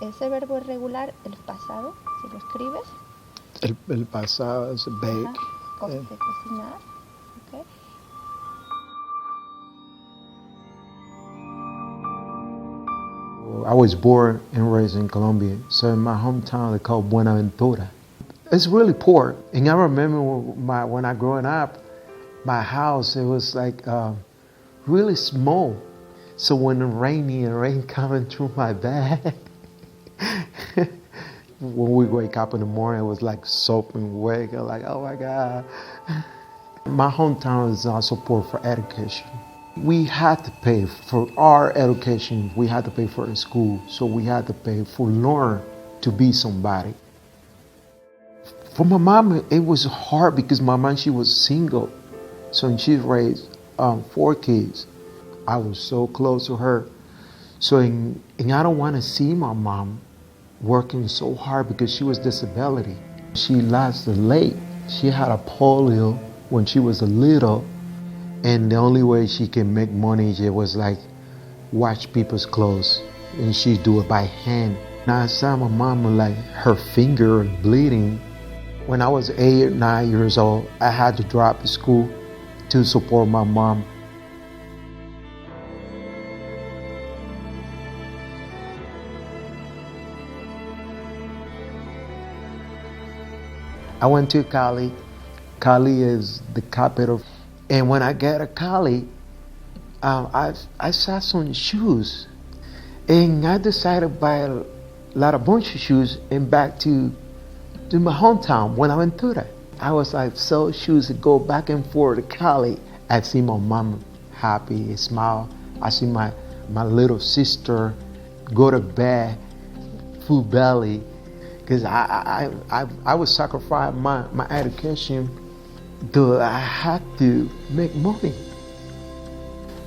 ese verbo irregular, el pasado, si lo escribes. El pasado es bake. Cocinar. Okay. I was born and raised in Colombia, so in my hometown they call Buenaventura. It's really poor, and I remember when I growing up, my house, it was like really small. So when the rain coming through my bed, when we wake up in the morning, it was like sopping wet. I'm like, oh my God. My hometown is also poor for education. We had to pay for our education. We had to pay for the school. So we had to pay for learn to be somebody. For my mom, it was hard because my mom, she was single. So she raised 4 kids. I was so close to her. So, and I don't want to see my mom working so hard because she was disability. She lasted late. She had a polio when she was a little. And the only way she can make money, it was like wash people's clothes. And she do it by hand. Now I saw my mom like her finger bleeding. When I was 8 or 9 years old, I had to drop school to support my mom. I went to Cali. Cali is the capital. And when I got to Cali, I saw some shoes. And I decided to buy a bunch of shoes and back to my hometown, Buenaventura. I was like, sell shoes to go back and forth to Cali. I see my mom happy, smile. I see my little sister go to bed, full belly. Because I was sacrificing my education. Though I had to make money.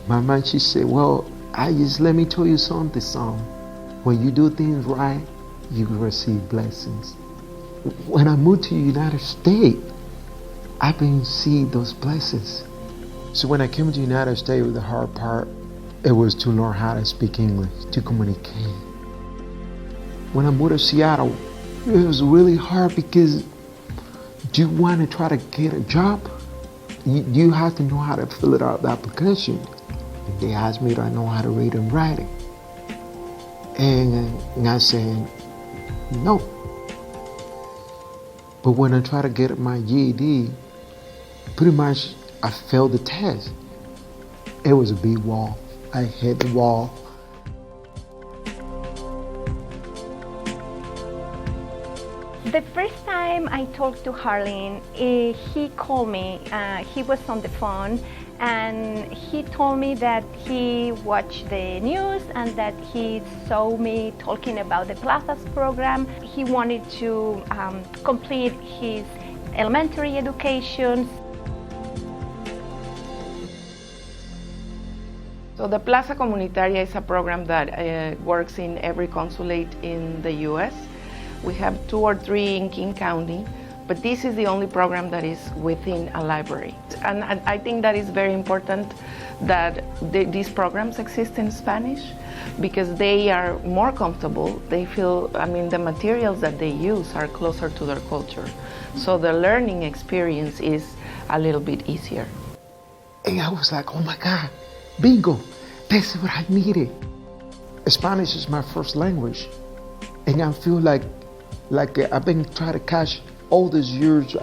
My mom, she said, well, let me tell you something, son. When you do things right, you receive blessings. When I moved to the United States, I've been seeing those blessings. So when I came to the United States, the hard part, it was to learn how to speak English, to communicate. When I moved to Seattle, it was really hard because you want to try to get a job, you have to know how to fill it out, the application. They asked me, do I know how to read and write it? And I said, no. But when I tried to get my GED, pretty much I failed the test. It was a big wall. I hit the wall. The first time I talked to Jarlin, he called me. He was on the phone, and he told me that he watched the news and that he saw me talking about the Plazas program. He wanted to complete his elementary education. So the Plaza Comunitaria is a program that works in every consulate in the U.S. We have 2 or 3 in King County, but this is the only program that is within a library. And I think that is very important that these programs exist in Spanish because they are more comfortable. They feel, the materials that they use are closer to their culture. So the learning experience is a little bit easier. And I was like, oh my God, bingo, that's what I needed. Spanish is my first language. And I feel like I've been trying to catch all these years.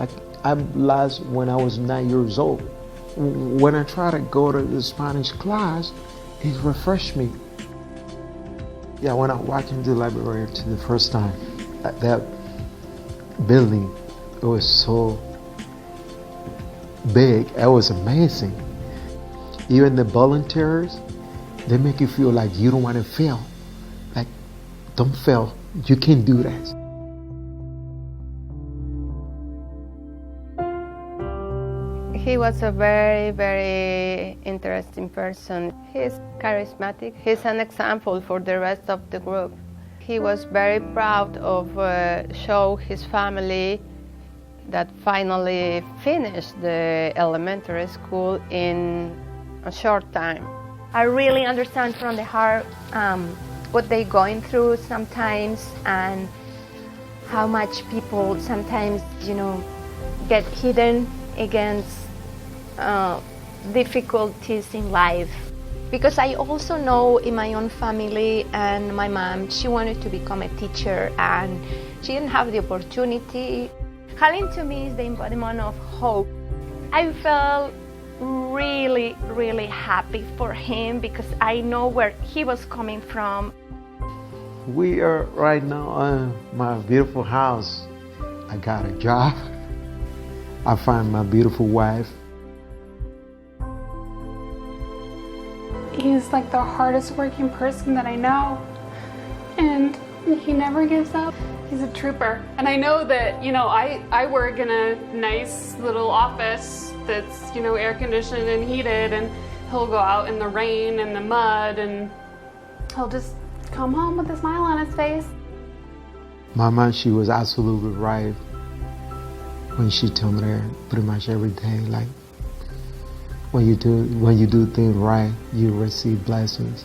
I lost when I was 9 years old. When I try to go to the Spanish class, it refreshed me. Yeah, when I walked into the library to the first time, that building, it was so big. It was amazing. Even the volunteers, they make you feel like you don't want to fail. Like, don't fail. You can do that. He was a very, very interesting person. He's charismatic. He's an example for the rest of the group. He was very proud of show his family that finally finished the elementary school in a short time. I really understand from the heart what they're going through sometimes, and how much people sometimes, get hidden against difficulties in life. Because I also know in my own family, and my mom, she wanted to become a teacher and she didn't have the opportunity. Jarlin to me is the embodiment of hope. I felt really, really happy for him because I know where he was coming from. We are right now in my beautiful house. I got a job. I find my beautiful wife. He's like the hardest working person that I know, and he never gives up. He's a trooper. And I know that, I work in a nice little office that's, air conditioned and heated, and he'll go out in the rain and the mud, and he'll just come home with a smile on his face. My mom, she was absolutely right when she told me that pretty much every day, like, when you do things right, you receive blessings.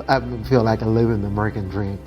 I feel like I live in the American dream.